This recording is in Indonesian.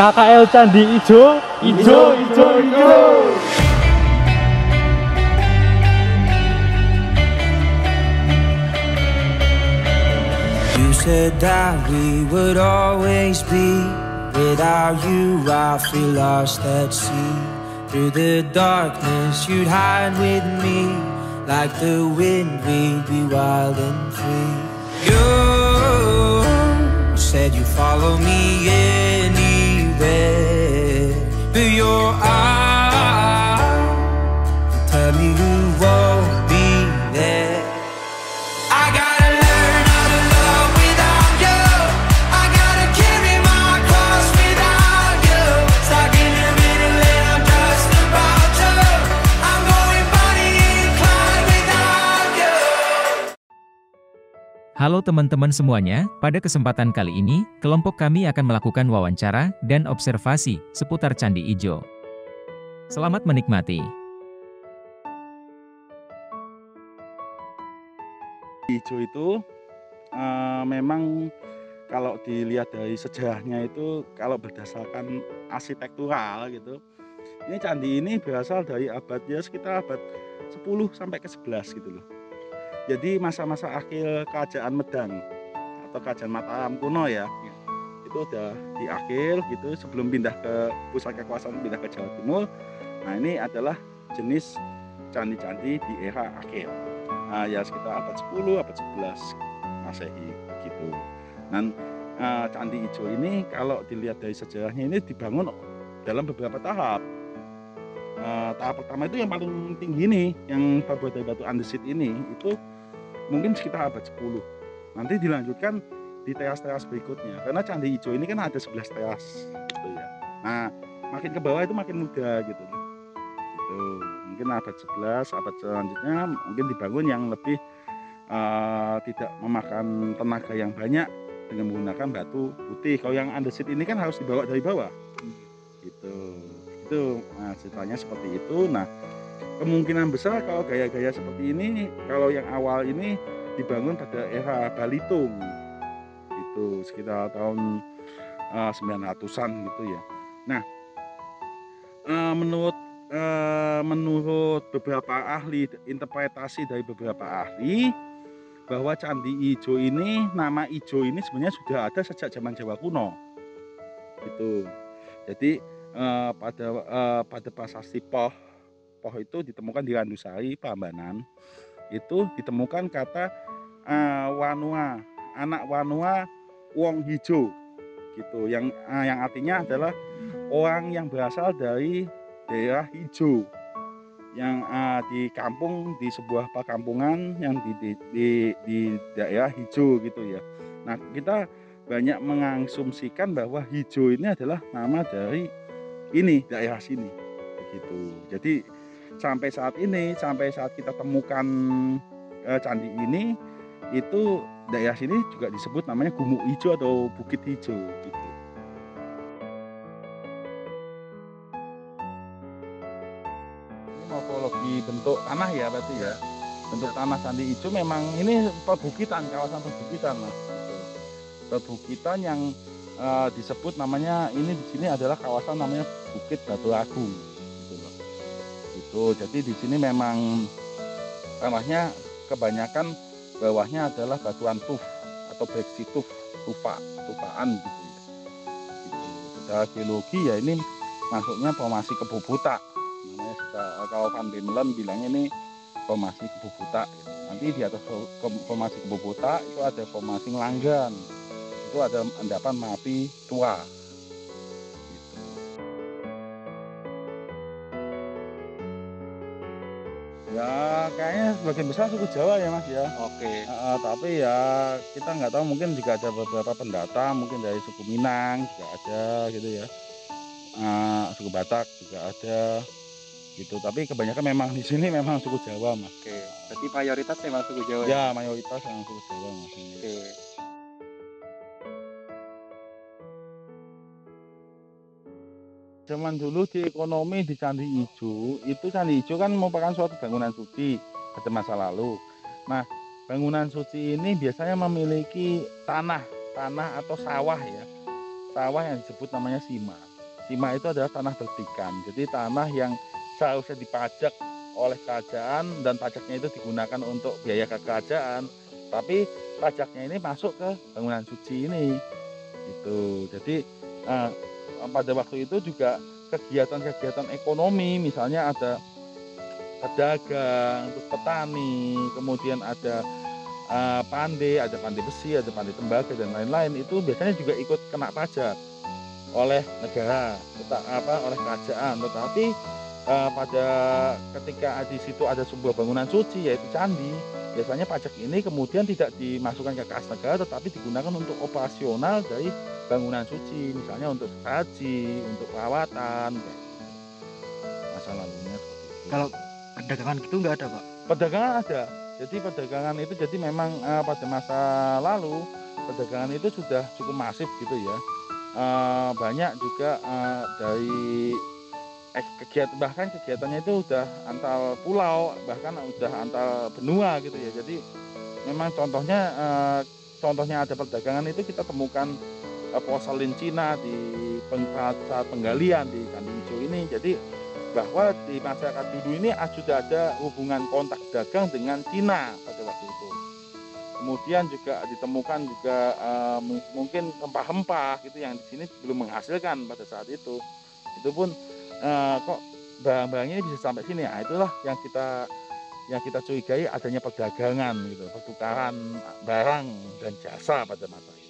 KKL Candi Ijo, ijo, ijo, ijo. You said that we would always be. Without you, I feel lost at sea. Through the darkness, you'd hide with me. Like the wind, we'd be wild and free. You said you'd follow me anywhere, but your eyes tell me you won't be there. I gotta learn how to love without you. I gotta carry my cross without you. Stuck in the middle and I'm just about to. I'm going Bonnie and Clyde without you. Halo teman-teman semuanya, pada kesempatan kali ini, kelompok kami akan melakukan wawancara dan observasi seputar Candi Ijo. Selamat menikmati. Ijo itu memang kalau dilihat dari sejarahnya itu, kalau berdasarkan arsitektural gitu, ini candi ini berasal dari abadnya sekitar abad 10 sampai ke 11 gitu loh. Jadi masa-masa akhir kerajaan Medang atau kerajaan Mataram kuno ya, itu udah di akhir gitu, sebelum pindah ke pusat kekuasaan, pindah ke Jawa Timur. Nah ini adalah jenis candi-candi di era akhir. Nah, ya sekitar abad 10, abad 11 Masehi begitu. Dan Candi Ijo ini kalau dilihat dari sejarahnya ini dibangun dalam beberapa tahap. Tahap pertama itu yang paling tinggi nih, yang terbuat dari batu andesit ini, itu mungkin sekitar abad 10. Nanti dilanjutkan di teras-teras berikutnya. Karena Candi Ijo ini kan ada 11 teras gitu ya. Nah, makin ke bawah itu makin muda gitu. Gitu. Mungkin abad 11, abad selanjutnya mungkin dibangun yang lebih tidak memakan tenaga yang banyak dengan menggunakan batu putih. Kalau yang andesit ini kan harus dibawa dari bawah gitu. Itu ceritanya seperti itu. Nah, kemungkinan besar kalau gaya-gaya seperti ini, kalau yang awal ini dibangun pada era Balitung gitu, sekitar tahun 900-an gitu ya. Nah, menurut beberapa ahli, interpretasi dari beberapa ahli, bahwa Candi Ijo ini, nama Ijo ini sebenarnya sudah ada sejak zaman Jawa kuno gitu. Jadi pada prasasti Poh itu ditemukan di Randusari, Prambanan, itu ditemukan kata Wanua, anak Wanua wong hijau gitu, yang artinya adalah orang yang berasal dari daerah hijau, yang di kampung, di sebuah perkampungan yang di daerah hijau gitu ya. Nah, kita banyak mengasumsikan bahwa hijau ini adalah nama dari ini, daerah sini begitu. Jadi sampai saat ini, sampai saat kita temukan candi ini, itu daerah sini juga disebut namanya Gumuk Ijo atau Bukit Hijau gitu. Morfologi bentuk tanah ya berarti ya, bentuk tanah Candi Ijo memang ini perbukitan, kawasan perbukitan mas. Perbukitan yang disebut namanya ini di sini adalah kawasan namanya Bukit Batu Agung gitu loh. Itu jadi di sini memang tanahnya kebanyakan bawahnya adalah batuan tuf atau breksi tufaan gitu ya. Gitu. Secara geologi ya ini masuknya formasi Kebo-Buta. Kalau Van Bemmelen bilangnya ini formasi Kebo-Buta gitu. Nanti di atas formasi Kebo-Buta itu ada formasi Ngelanggan, itu ada endapan Merapi tua gitu. Ya kayaknya sebagian besar suku Jawa ya mas ya. Oke. Tapi ya kita nggak tahu, mungkin juga ada beberapa pendata mungkin dari suku Minang juga ada gitu ya, suku Batak juga ada gitu, tapi kebanyakan memang di sini memang suku Jawa mas. Oke. Jadi mayoritas memang suku Jawa ya? Mayoritas memang suku Jawa mas ini. Oke. Zaman dulu di ekonomi di Candi Ijo, itu Candi Ijo kan merupakan suatu bangunan suci pada masa lalu. Nah, bangunan suci ini biasanya memiliki tanah atau sawah ya, sawah yang disebut namanya sima. Timah itu adalah tanah bertikan. Jadi tanah yang seharusnya dipajak oleh kerajaan dan pajaknya itu digunakan untuk biaya ke kerajaan. Tapi pajaknya ini masuk ke bangunan suci ini. Gitu. Jadi pada waktu itu juga kegiatan-kegiatan ekonomi, misalnya ada pedagang, terus petani, kemudian ada ada pandai besi, ada pandai tembaga dan lain-lain, itu biasanya juga ikut kena pajak oleh negara, oleh kerajaan. Tetapi pada ketika di situ ada sebuah bangunan suci yaitu candi, biasanya pajak ini kemudian tidak dimasukkan ke kas negara, tetapi digunakan untuk operasional dari bangunan suci, misalnya untuk haji, untuk perawatan, masa lalunya seperti itu. Kalau perdagangan gitu nggak ada, Pak? Perdagangan ada. Jadi perdagangan itu jadi memang pada masa lalu perdagangan itu sudah cukup masif gitu ya. Banyak juga dari kegiatan, bahkan kegiatannya itu udah antar pulau, bahkan udah antar benua gitu ya. Jadi memang contohnya ada perdagangan itu kita temukan porselin Cina di saat penggalian di Candi Ijo ini. Jadi bahwa di masyarakat dulu ini sudah ada hubungan kontak dagang dengan Cina pada waktu itu. Kemudian juga ditemukan juga mungkin rempah-rempah gitu yang di sini belum menghasilkan pada saat itu. Itu pun kok barang-barangnya ini bisa sampai sini. Nah, itulah yang kita curigai adanya perdagangan gitu, pertukaran barang dan jasa pada masa itu.